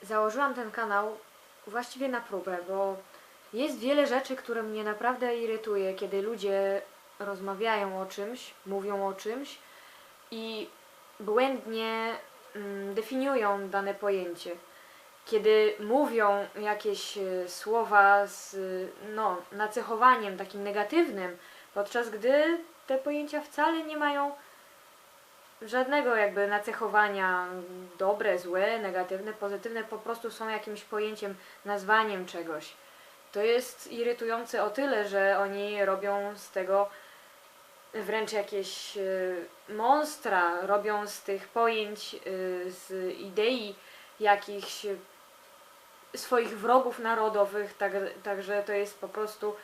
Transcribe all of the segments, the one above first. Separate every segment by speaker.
Speaker 1: założyłam ten kanał właściwie na próbę, bo jest wiele rzeczy, które mnie naprawdę irytuje, kiedy ludzie rozmawiają o czymś, mówią o czymś i błędnie definiują dane pojęcie. Kiedy mówią jakieś słowa z nacechowaniem takim negatywnym, podczas gdy te pojęcia wcale nie mają żadnego jakby nacechowania dobre, złe, negatywne, pozytywne, po prostu są jakimś pojęciem, nazwaniem czegoś. To jest irytujące o tyle, że oni robią z tego wręcz jakieś monstra, robią z tych pojęć, z idei jakichś swoich wrogów narodowych, także to jest po prostu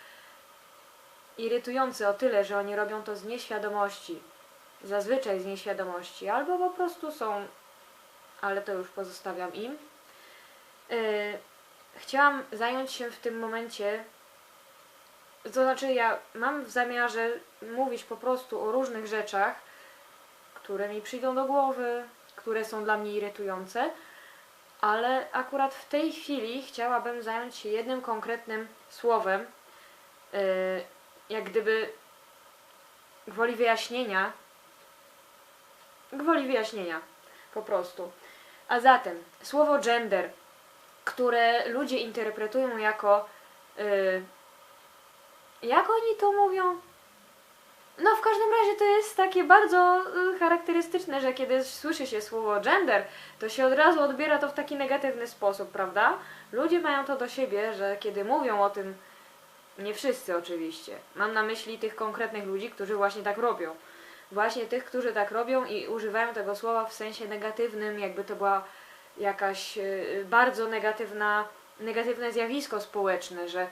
Speaker 1: irytujące o tyle, że oni robią to z nieświadomości. Zazwyczaj z nieświadomości, albo po prostu są, ale to już pozostawiam im. Chciałam zająć się w tym momencie, to znaczy ja mam w zamiarze mówić po prostu o różnych rzeczach, które mi przyjdą do głowy, które są dla mnie irytujące, ale akurat w tej chwili chciałabym zająć się jednym konkretnym słowem, jak gdyby gwoli wyjaśnienia, po prostu. A zatem, słowo gender, które ludzie interpretują jako, jak oni to mówią? No w każdym razie to jest takie bardzo charakterystyczne, że kiedy słyszy się słowo gender, to się od razu odbiera to w taki negatywny sposób, prawda? Ludzie mają to do siebie, że kiedy mówią o tym, nie wszyscy oczywiście, mam na myśli tych konkretnych ludzi, którzy właśnie tak robią. Właśnie tych, którzy tak robią i używają tego słowa w sensie negatywnym, jakby to była jakaś bardzo negatywne zjawisko społeczne, że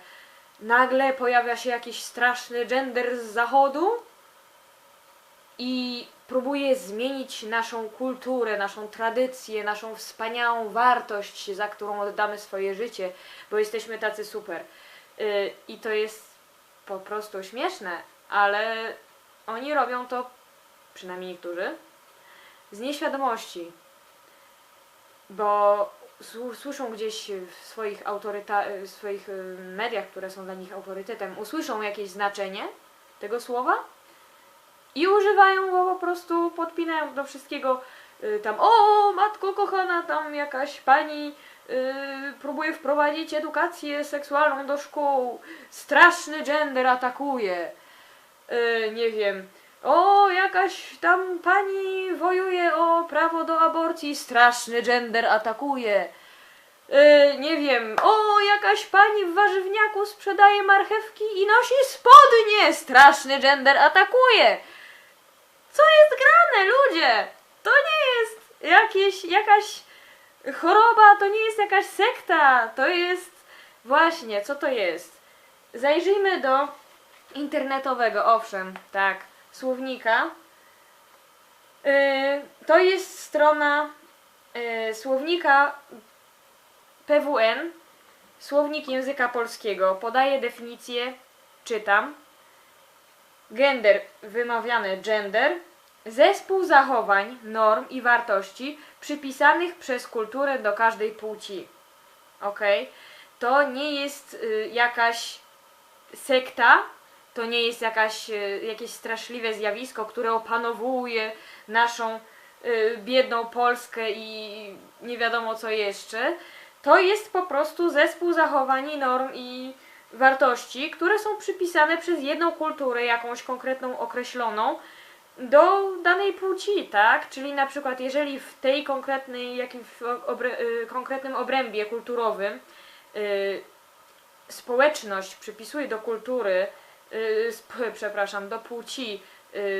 Speaker 1: nagle pojawia się jakiś straszny gender z zachodu i próbuje zmienić naszą kulturę, naszą tradycję, naszą wspaniałą wartość, za którą oddamy swoje życie, bo jesteśmy tacy super. I to jest po prostu śmieszne, ale oni robią to, przynajmniej niektórzy, z nieświadomości, bo słyszą gdzieś w swoich mediach, które są dla nich autorytetem, usłyszą jakieś znaczenie tego słowa i używają go po prostu, podpinają do wszystkiego tam, o matko kochana, tam jakaś pani próbuje wprowadzić edukację seksualną do szkół, straszny gender atakuje, nie wiem, o jakaś tam pani wojuje o prawo do aborcji, straszny gender atakuje, nie wiem, o jakaś pani w warzywniaku sprzedaje marchewki i nosi spodnie, straszny gender atakuje. Co jest grane, ludzie? To nie jest jakaś choroba, to nie jest jakaś sekta, to jest właśnie, co to jest? Zajrzyjmy do internetowego, owszem, tak, słownika. To jest strona słownika PWN, słownik języka polskiego. Podaje definicję, czytam. Gender, wymawiane gender, zespół zachowań, norm i wartości przypisanych przez kulturę do każdej płci. Ok? To nie jest jakaś sekta, to nie jest jakieś straszliwe zjawisko, które opanowuje naszą biedną Polskę i nie wiadomo co jeszcze. To jest po prostu zespół zachowań, norm i wartości, które są przypisane przez jedną kulturę, jakąś konkretną, określoną, do danej płci, tak? Czyli na przykład jeżeli w tej konkretnym obrębie kulturowym społeczność przypisuje do kultury, do płci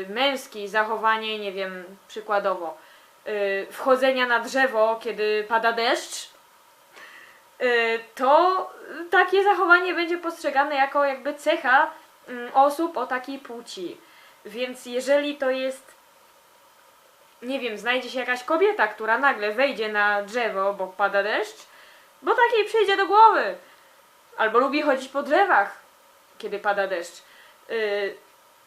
Speaker 1: męskiej zachowanie, nie wiem, przykładowo, wchodzenia na drzewo, kiedy pada deszcz, to takie zachowanie będzie postrzegane jako jakby cecha osób o takiej płci. Więc jeżeli to jest, nie wiem, znajdzie się jakaś kobieta, która nagle wejdzie na drzewo, bo pada deszcz, bo takiej przyjdzie do głowy. Albo lubi chodzić po drzewach, kiedy pada deszcz.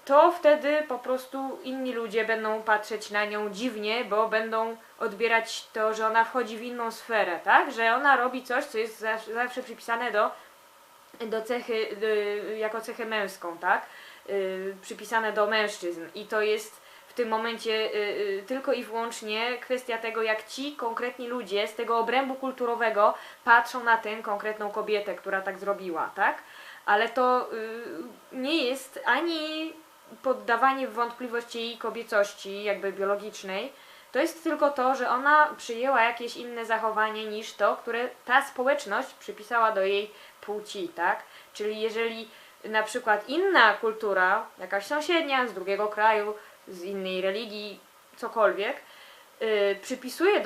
Speaker 1: to wtedy po prostu inni ludzie będą patrzeć na nią dziwnie, bo będą odbierać to, że ona wchodzi w inną sferę, tak? Że ona robi coś, co jest zawsze przypisane do cechy, jako cechę męską, tak? Przypisane do mężczyzn. I to jest w tym momencie tylko i wyłącznie kwestia tego, jak ci konkretni ludzie z tego obrębu kulturowego patrzą na tę konkretną kobietę, która tak zrobiła, tak? Ale to nie jest ani poddawanie w wątpliwość jej kobiecości, jakby biologicznej. To jest tylko to, że ona przyjęła jakieś inne zachowanie niż to, które ta społeczność przypisała do jej płci, tak? Czyli jeżeli na przykład inna kultura, jakaś sąsiednia, z drugiego kraju, z innej religii, cokolwiek, przypisuje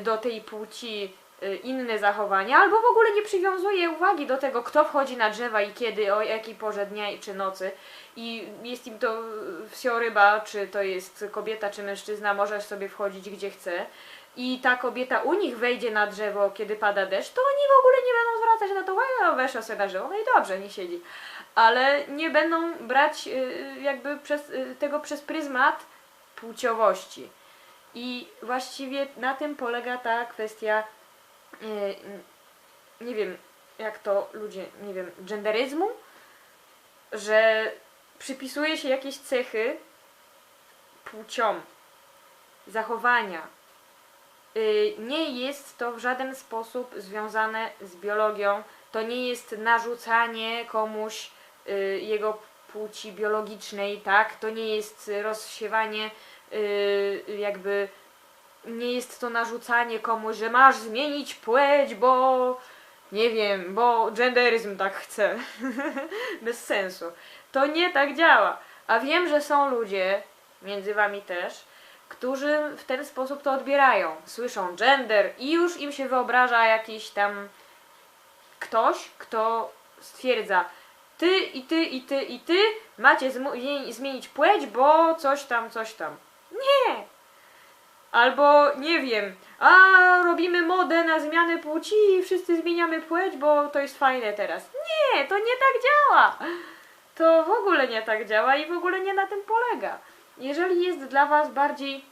Speaker 1: do tej płci inne zachowania, albo w ogóle nie przywiązuje uwagi do tego, kto wchodzi na drzewa i kiedy, o jakiej porze dnia czy nocy, i jest im to wsioryba, czy to jest kobieta, czy mężczyzna, może sobie wchodzić gdzie chce, i ta kobieta u nich wejdzie na drzewo, kiedy pada deszcz, to oni w ogóle nie będą zwracać na to uwagi, weszła sobie na drzewo, no i dobrze, nie siedzi. Ale nie będą brać jakby tego przez pryzmat płciowości. I właściwie na tym polega ta kwestia, nie wiem jak to ludzie, nie wiem, genderyzmu, że przypisuje się jakieś cechy płciom, zachowania. Nie jest to w żaden sposób związane z biologią, to nie jest narzucanie komuś jego płci biologicznej, tak? To nie jest rozsiewanie jakby, nie jest to narzucanie komuś, że masz zmienić płeć, bo nie wiem, bo genderyzm tak chce. Bez sensu. To nie tak działa. A wiem, że są ludzie, między wami też, którzy w ten sposób to odbierają. Słyszą gender i już im się wyobraża jakiś tam ktoś, kto stwierdza: ty i ty i ty i ty macie zmienić płeć, bo coś tam, coś tam. Nie! Albo, nie wiem, robimy modę na zmianę płci i wszyscy zmieniamy płeć, bo to jest fajne teraz. Nie, to nie tak działa. To w ogóle nie tak działa i w ogóle nie na tym polega. Jeżeli jest dla was bardziej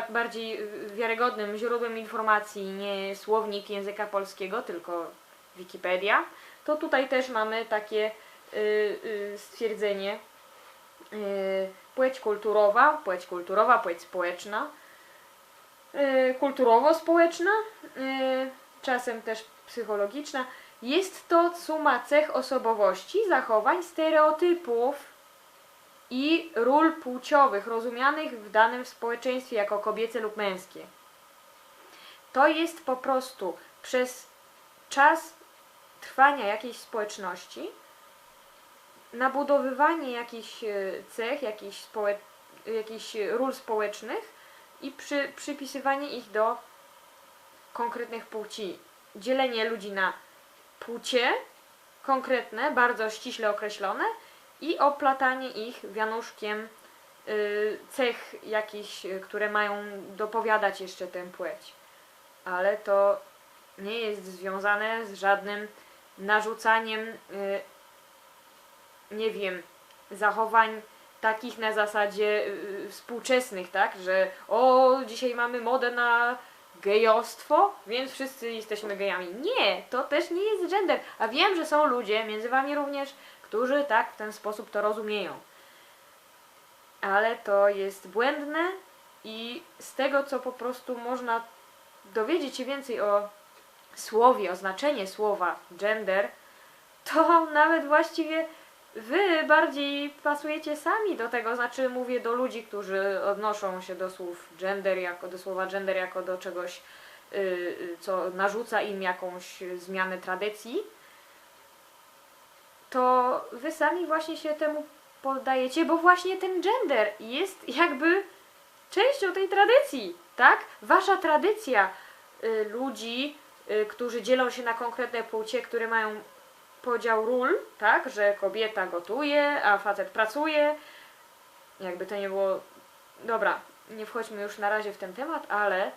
Speaker 1: bardziej wiarygodnym źródłem informacji nie słownik języka polskiego, tylko Wikipedia, to tutaj też mamy takie stwierdzenie: płeć kulturowa, płeć społeczna, kulturowo-społeczna, czasem też psychologiczna. Jest to suma cech osobowości, zachowań, stereotypów i ról płciowych rozumianych w danym społeczeństwie jako kobiece lub męskie. To jest po prostu przez czas trwania jakiejś społeczności nabudowywanie jakichś cech, jakichś ról społecznych i przypisywanie ich do konkretnych płci. Dzielenie ludzi na płcie konkretne, bardzo ściśle określone, i oplatanie ich wianuszkiem cech jakichś, które mają dopowiadać jeszcze tę płeć. Ale to nie jest związane z żadnym narzucaniem, nie wiem, zachowań takich na zasadzie współczesnych, tak? Że dzisiaj mamy modę na gejostwo, więc wszyscy jesteśmy gejami. Nie, to też nie jest gender. A wiem, że są ludzie, między wami również, którzy tak w ten sposób to rozumieją. Ale to jest błędne i z tego, co po prostu można dowiedzieć się więcej o słowie, o znaczeniu słowa gender, to nawet właściwie wy bardziej pasujecie sami do tego, znaczy mówię do ludzi, którzy odnoszą się do słów gender, do słowa gender jako do czegoś, co narzuca im jakąś zmianę tradycji, to wy sami właśnie się temu poddajecie, bo właśnie ten gender jest jakby częścią tej tradycji, tak? Wasza tradycja ludzi, którzy dzielą się na konkretne płcie, które mają podział ról, tak? Że kobieta gotuje, a facet pracuje. Jakby to nie było... Dobra, nie wchodźmy już na razie w ten temat, ale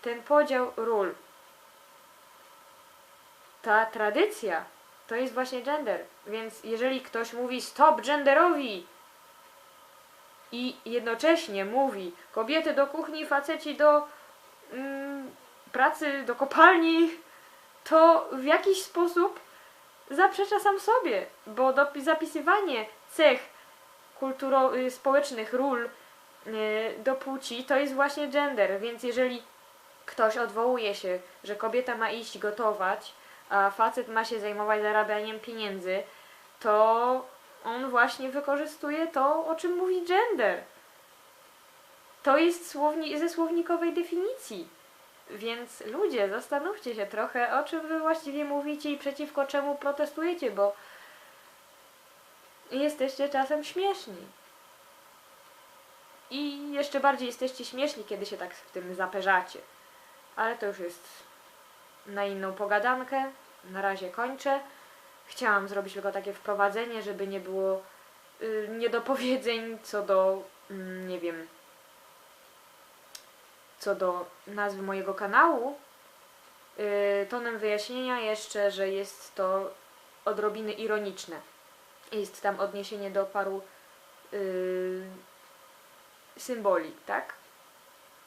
Speaker 1: ten podział ról, ta tradycja To jest właśnie gender. Więc jeżeli ktoś mówi stop genderowi i jednocześnie mówi kobiety do kuchni, faceci do pracy, do kopalni, to w jakiś sposób zaprzecza sam sobie, bo zapisywanie cech społecznych ról do płci to jest właśnie gender, więc jeżeli ktoś odwołuje się, że kobieta ma iść gotować, a facet ma się zajmować zarabianiem pieniędzy, to on właśnie wykorzystuje to, o czym mówi gender. To jest ze słownikowej definicji. Więc ludzie, zastanówcie się trochę, o czym wy właściwie mówicie i przeciwko czemu protestujecie, bo jesteście czasem śmieszni. I jeszcze bardziej jesteście śmieszni, kiedy się tak w tym zaperzacie. Ale to już jest na inną pogadankę. Na razie kończę. Chciałam zrobić tylko takie wprowadzenie, żeby nie było niedopowiedzeń co do, nie wiem, co do nazwy mojego kanału. Tonem wyjaśnienia jeszcze, że jest to odrobiny ironiczne. Jest tam odniesienie do paru symboli, tak?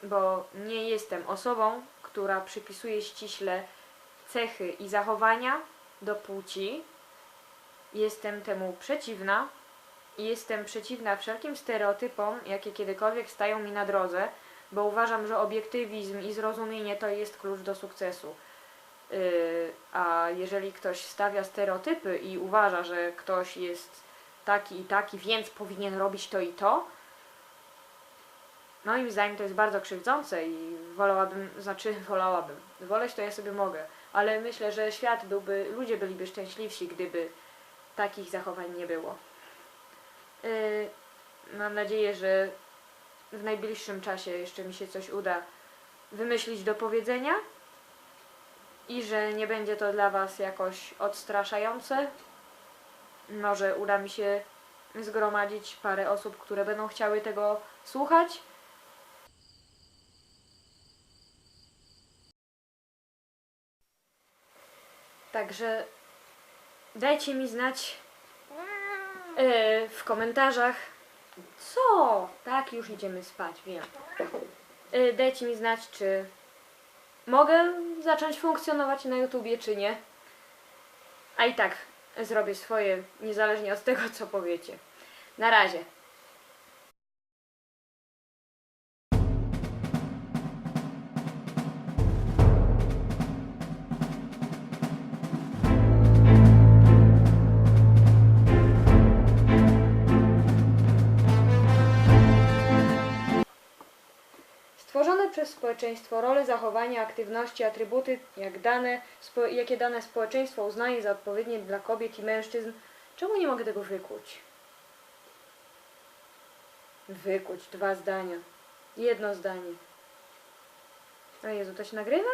Speaker 1: Bo nie jestem osobą, która przypisuje ściśle cechy i zachowania do płci. Jestem temu przeciwna i jestem przeciwna wszelkim stereotypom, jakie kiedykolwiek stają mi na drodze, bo uważam, że obiektywizm i zrozumienie to jest klucz do sukcesu. A jeżeli ktoś stawia stereotypy i uważa, że ktoś jest taki i taki, więc powinien robić to i to, moim zdaniem to jest bardzo krzywdzące i woleć to ja sobie mogę, ale myślę, że ludzie byliby szczęśliwsi, gdyby takich zachowań nie było. Mam nadzieję, że w najbliższym czasie jeszcze mi się coś uda wymyślić do powiedzenia i że nie będzie to dla was jakoś odstraszające. Może uda mi się zgromadzić parę osób, które będą chciały tego słuchać. Także dajcie mi znać w komentarzach. Co? Tak, już idziemy spać, wiem. Dajcie mi znać, czy mogę zacząć funkcjonować na YouTubie, czy nie. A i tak zrobię swoje, niezależnie od tego, co powiecie. Na razie. Stworzone przez społeczeństwo role, zachowania, aktywności, atrybuty, jakie dane społeczeństwo uznaje za odpowiednie dla kobiet i mężczyzn. Czemu nie mogę tego wykuć? Wykuć 2 zdania. 1 zdanie. O Jezu, to się nagrywa?